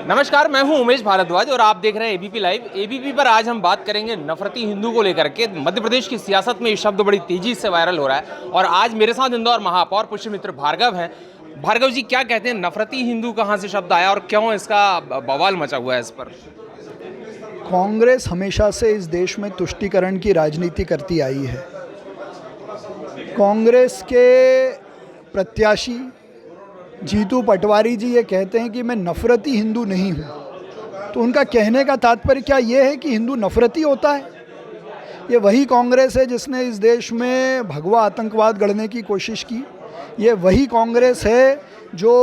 नमस्कार, मैं हूं उमेश भारद्वाज और आप देख रहे हैं एबीपी लाइव। एबीपी पर आज हम बात करेंगे नफरती हिंदू को लेकर के। मध्य प्रदेश की सियासत में ये शब्द बड़ी तेजी से वायरल हो रहा है और आज मेरे साथ इंदौर महापौर पुष्यमित्र भार्गव हैं। भार्गव जी, क्या कहते हैं, नफरती हिंदू कहां से शब्द आया और क्यों इसका बवाल मचा हुआ है इस पर? कांग्रेस हमेशा से इस देश में तुष्टीकरण की राजनीति करती आई है। कांग्रेस के प्रत्याशी जीतू पटवारी जी ये कहते हैं कि मैं नफरती हिंदू नहीं हूँ, तो उनका कहने का तात्पर्य क्या ये है कि हिंदू नफरती होता है? ये वही कांग्रेस है जिसने इस देश में भगवा आतंकवाद गढ़ने की कोशिश की। ये वही कांग्रेस है जो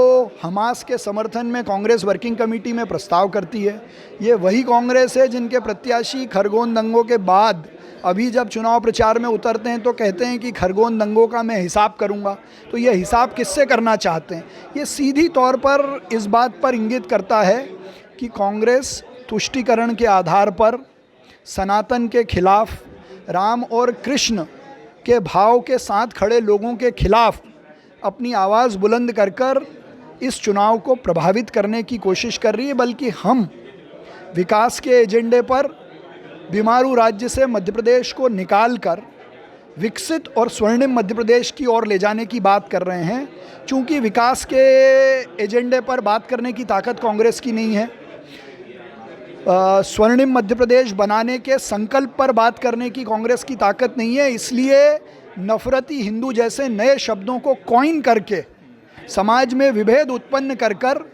हमास के समर्थन में कांग्रेस वर्किंग कमेटी में प्रस्ताव करती है। ये वही कांग्रेस है जिनके प्रत्याशी खरगोन दंगों के बाद अभी जब चुनाव प्रचार में उतरते हैं तो कहते हैं कि खरगोन दंगों का मैं हिसाब करूंगा। तो ये हिसाब किससे करना चाहते हैं? ये सीधी तौर पर इस बात पर इंगित करता है कि कांग्रेस तुष्टीकरण के आधार पर सनातन के खिलाफ, राम और कृष्ण के भाव के साथ खड़े लोगों के खिलाफ अपनी आवाज़ बुलंद कर कर इस चुनाव को प्रभावित करने की कोशिश कर रही है। बल्कि हम विकास के एजेंडे पर बीमारू राज्य से मध्य प्रदेश को निकाल कर विकसित और स्वर्णिम मध्य प्रदेश की ओर ले जाने की बात कर रहे हैं। चूँकि विकास के एजेंडे पर बात करने की ताकत कांग्रेस की नहीं है, स्वर्णिम मध्य प्रदेश बनाने के संकल्प पर बात करने की कांग्रेस की ताकत नहीं है, इसलिए नफरती हिंदू जैसे नए शब्दों को कॉइन करके समाज में विभेद उत्पन्न कर कर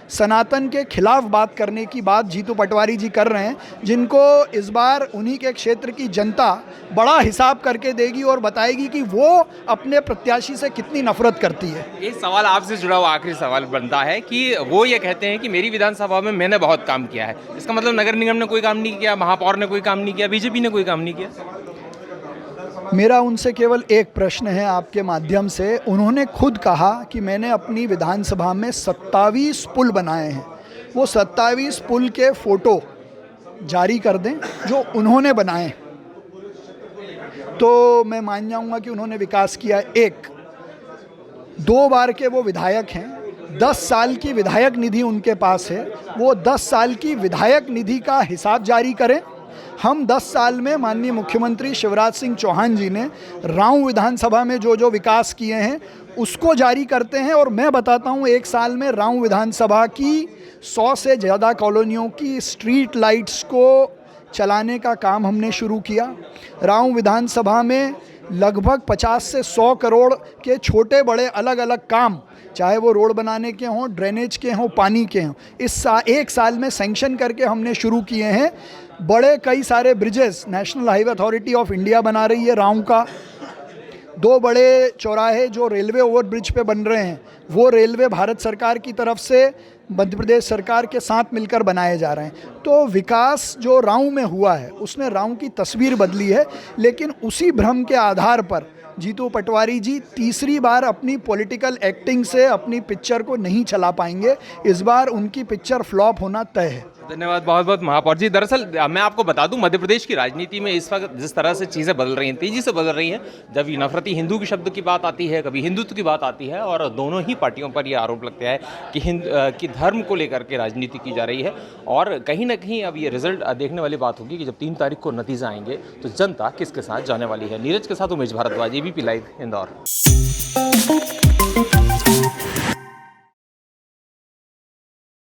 सनातन के खिलाफ बात करने की बात जीतू पटवारी जी कर रहे हैं, जिनको इस बार उन्हीं के क्षेत्र की जनता बड़ा हिसाब करके देगी और बताएगी कि वो अपने प्रत्याशी से कितनी नफरत करती है। एक सवाल आपसे जुड़ा हुआ आखिरी सवाल बनता है कि वो ये कहते हैं कि मेरी विधानसभा में मैंने बहुत काम किया है। इसका मतलब नगर निगम ने कोई काम नहीं किया, महापौर ने कोई काम नहीं किया, बीजेपी ने कोई काम नहीं किया? मेरा उनसे केवल एक प्रश्न है आपके माध्यम से। उन्होंने खुद कहा कि मैंने अपनी विधानसभा में 27 पुल बनाए हैं। वो 27 पुल के फ़ोटो जारी कर दें जो उन्होंने बनाए, तो मैं मान जाऊंगा कि उन्होंने विकास किया। 2 बार के वो विधायक हैं, 10 साल की विधायक निधि उनके पास है। वो 10 साल की विधायक निधि का हिसाब जारी करें। हम 10 साल में माननीय मुख्यमंत्री शिवराज सिंह चौहान जी ने राऊ विधानसभा में जो जो विकास किए हैं उसको जारी करते हैं। और मैं बताता हूं, 1 साल में राऊ विधानसभा की 100 से ज़्यादा कॉलोनियों की स्ट्रीट लाइट्स को चलाने का काम हमने शुरू किया। राऊ विधानसभा में लगभग 50 से 100 करोड़ के छोटे बड़े अलग अलग काम, चाहे वो रोड बनाने के हों, ड्रेनेज के हों, पानी के हों, इस 1 साल में सैंक्शन करके हमने शुरू किए हैं। बड़े कई सारे bridges national highway authority of India बना रही है राऊ का। 2 बड़े चौराहे जो रेलवे ओवरब्रिज पे बन रहे हैं, वो रेलवे भारत सरकार की तरफ से मध्य प्रदेश सरकार के साथ मिलकर बनाए जा रहे हैं। तो विकास जो राऊ में हुआ है उसने राऊ की तस्वीर बदली है। लेकिन उसी भ्रम के आधार पर जीतू पटवारी जी तीसरी बार अपनी पॉलिटिकल एक्टिंग से अपनी पिक्चर को नहीं चला पाएंगे। इस बार उनकी पिक्चर फ्लॉप होना तय है। धन्यवाद बहुत बहुत महापौर जी। दरअसल मैं आपको बता दूं, मध्य प्रदेश की राजनीति में इस वक्त जिस तरह से चीज़ें बदल रही हैं, तेजी से बदल रही हैं, जब ये नफरती हिंदू के शब्द की बात आती है, कभी हिंदुत्व की बात आती है, और दोनों ही पार्टियों पर यह आरोप लगता है कि धर्म को लेकर के राजनीति की जा रही है। और कहीं ना कहीं अब ये रिजल्ट देखने वाली बात होगी कि जब 3 तारीख को नतीजे आएंगे तो जनता किसके साथ जाने वाली है। नीरज के साथ उमेश भारद्वाज, एबीपी लाइव, इंदौर।